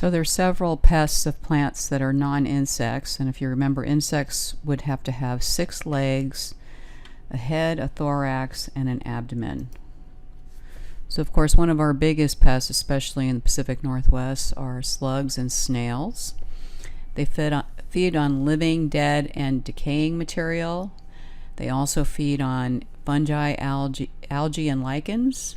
So there are several pests of plants that are non-insects, and if you remember, insects would have to have 6 legs, a head, a thorax, and an abdomen. So of course one of our biggest pests, especially in the Pacific Northwest, are slugs and snails. They feed on living, dead, and decaying material. They also feed on fungi, algae, and lichens.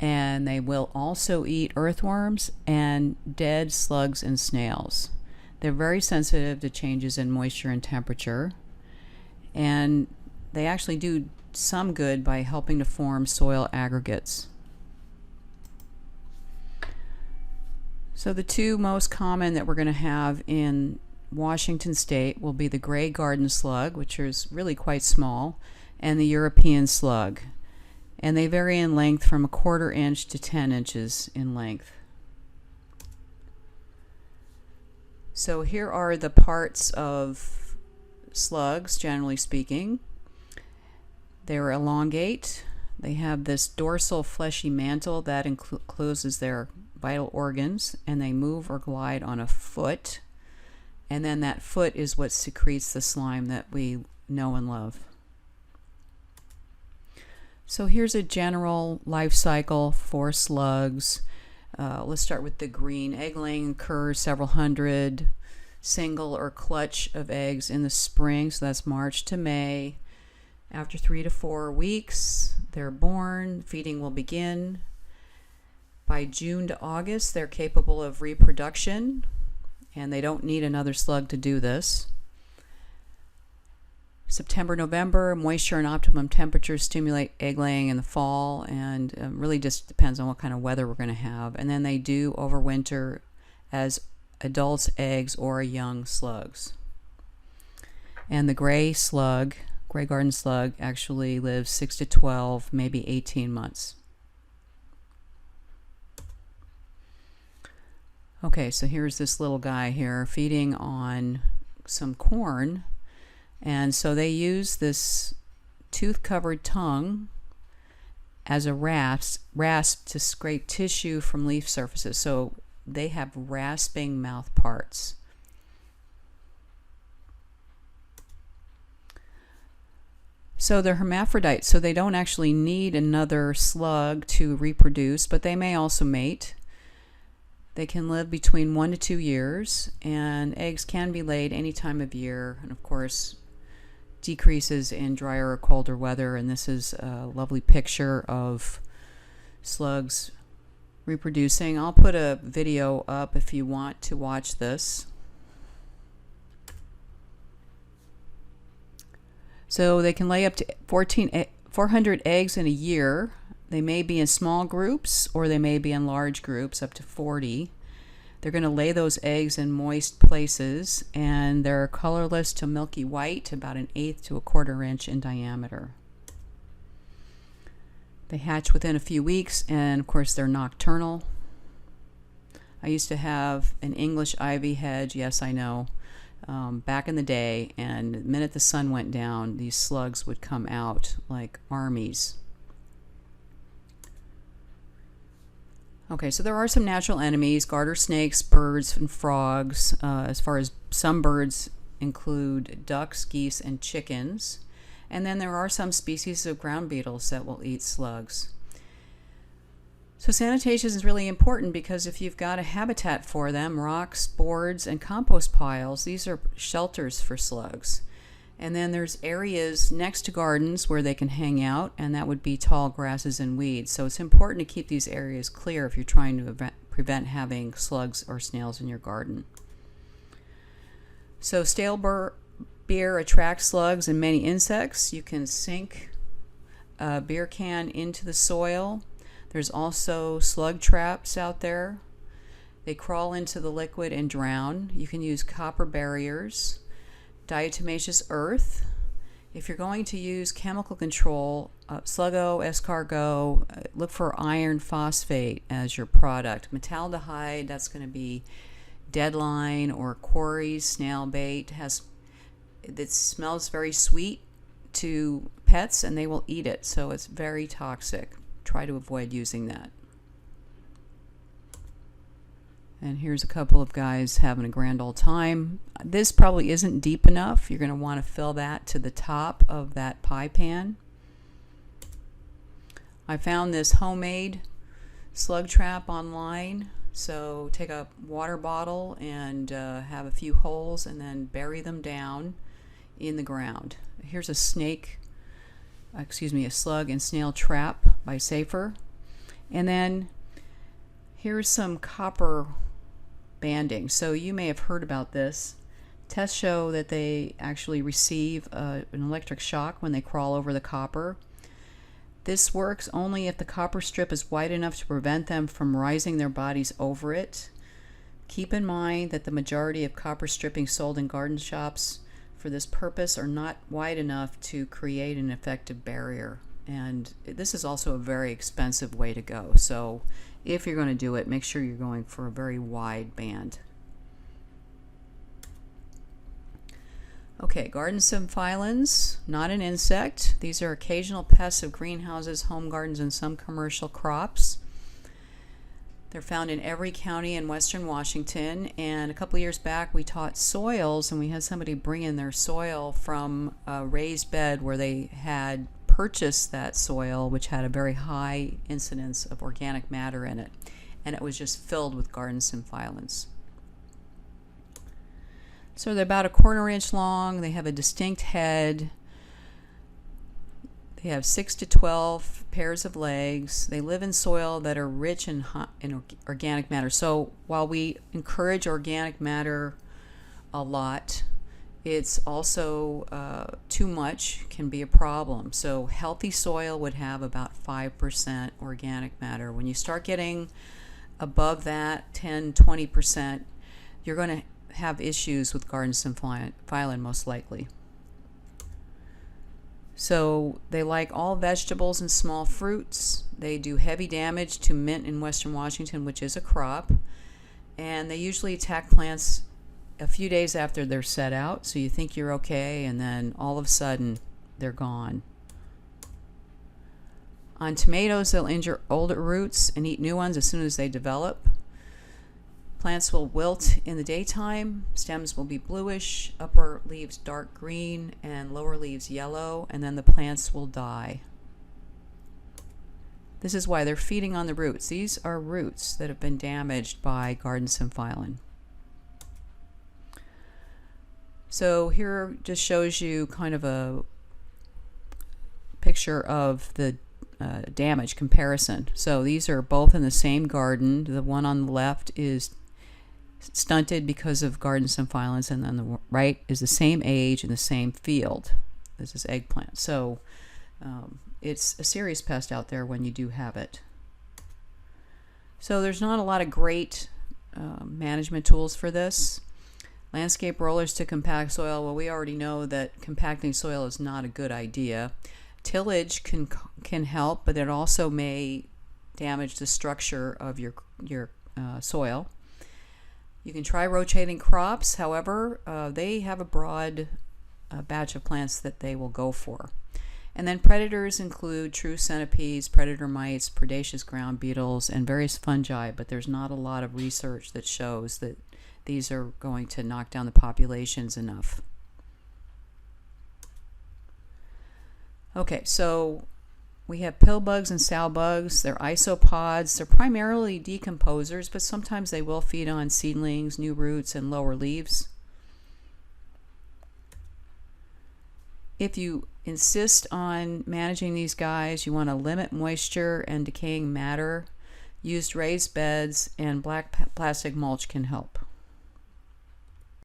And they will also eat earthworms and dead slugs and snails. They're very sensitive to changes in moisture and temperature, and they actually do some good by helping to form soil aggregates. So the two most common that we're going to have in Washington State will be the gray garden slug, which is really quite small, and the European slug. And they vary in length from 1/4 inch to 10 inches in length. So here are the parts of slugs, generally speaking. They're elongate. They have this dorsal fleshy mantle that encloses their vital organs, and they move or glide on a foot. And then that foot is what secretes the slime that we know and love. So here's a general life cycle for slugs. Let's start with the green. Egg laying occurs several hundred single or clutch of eggs in the spring, so that's March to May. After 3 to 4 weeks, they're born. Feeding will begin. By June to August, they're capable of reproduction, and they don't need another slug to do this. September, November, moisture and optimum temperatures stimulate egg laying in the fall, and really just depends on what kind of weather we're going to have. And then they do overwinter as adults' eggs or young slugs. And the gray garden slug, actually lives 6 to 12, maybe 18 months. Okay, so here's this little guy here feeding on some corn. And so they use this tooth-covered tongue as a rasp to scrape tissue from leaf surfaces. So they have rasping mouth parts. So they're hermaphrodites, so they don't actually need another slug to reproduce, but they may also mate. They can live between 1 to 2 years, and eggs can be laid any time of year, and of course decreases in drier or colder weather. And this is a lovely picture of slugs reproducing. I'll put a video up if you want to watch this. So they can lay up to 400 eggs in a year. They may be in small groups or they may be in large groups, up to 40. They're going to lay those eggs in moist places, and they're colorless to milky white, about 1/8 to 1/4 inch in diameter. They hatch within a few weeks, and of course they're nocturnal. I used to have an English ivy hedge, yes I know, back in the day, and the minute the sun went down, these slugs would come out like armies. Okay, so there are some natural enemies: garter snakes, birds, and frogs. As far as some birds include ducks, geese, and chickens. And then there are some species of ground beetles that will eat slugs. So sanitation is really important, because if you've got a habitat for them, rocks, boards, and compost piles, these are shelters for slugs. And then there's areas next to gardens where they can hang out, and that would be tall grasses and weeds. So it's important to keep these areas clear if you're trying to prevent having slugs or snails in your garden. So stale beer attracts slugs and many insects. You can sink a beer can into the soil. There's also slug traps out there. They crawl into the liquid and drown. You can use copper barriers. Diatomaceous earth. If you're going to use chemical control, Sluggo, escargot, look for iron phosphate as your product. Metaldehyde, that's going to be Deadline or Quarry's snail bait. It smells very sweet to pets, and they will eat it, so it's very toxic. Try to avoid using that. And here's a couple of guys having a grand old time. This probably isn't deep enough. You're going to want to fill that to the top of that pie pan. I found this homemade slug trap online. So take a water bottle and have a few holes and then bury them down in the ground. Here's a slug and snail trap by Safer. And then here's some copper banding. So you may have heard about this. Tests show that they actually receive an electric shock when they crawl over the copper. This works only if the copper strip is wide enough to prevent them from rising their bodies over it. Keep in mind that the majority of copper stripping sold in garden shops for this purpose are not wide enough to create an effective barrier. And this is also a very expensive way to go. So if you're going to do it, make sure you're going for a very wide band. Okay, garden symphyllans, not an insect. These are occasional pests of greenhouses, home gardens, and some commercial crops. They're found in every county in western Washington. And a couple of years back, we taught soils, and we had somebody bring in their soil from a raised bed where they had purchased that soil, which had a very high incidence of organic matter in it. And it was just filled with garden symphyllans. So they're about a 1/4 inch long. They have a distinct head. They have 6 to 12 pairs of legs. They live in soil that are rich in organic matter. So while we encourage organic matter a lot, it's also too much can be a problem. So healthy soil would have about 5% organic matter. When you start getting above that, 10-20%, you're going to have issues with garden symphyllin most likely. So they like all vegetables and small fruits. They do heavy damage to mint in western Washington, which is a crop. And they usually attack plants a few days after they're set out. So you think you're okay, and then all of a sudden they're gone. On tomatoes, they'll injure older roots and eat new ones as soon as they develop. Plants will wilt in the daytime. Stems will be bluish, upper leaves dark green, and lower leaves yellow, and then the plants will die. This is why they're feeding on the roots. These are roots that have been damaged by garden symphyllin. So here just shows you kind of a picture of the damage comparison. So these are both in the same garden. The one on the left is stunted because of garden symphyllins, and then the right is the same age in the same field. This is eggplant. So it's a serious pest out there when you do have it. So there's not a lot of great management tools for this. Landscape rollers to compact soil. Well, we already know that compacting soil is not a good idea. Tillage can help, but it also may damage the structure of your soil. You can try rotating crops. However, they have a broad batch of plants that they will go for. And then predators include true centipedes, predator mites, predaceous ground beetles, and various fungi, but there's not a lot of research that shows that these are going to knock down the populations enough. Okay, so we have pill bugs and sow bugs. They're isopods. They're primarily decomposers, but sometimes they will feed on seedlings, new roots, and lower leaves. If you insist on managing these guys, you want to limit moisture and decaying matter. Used raised beds and black plastic mulch can help.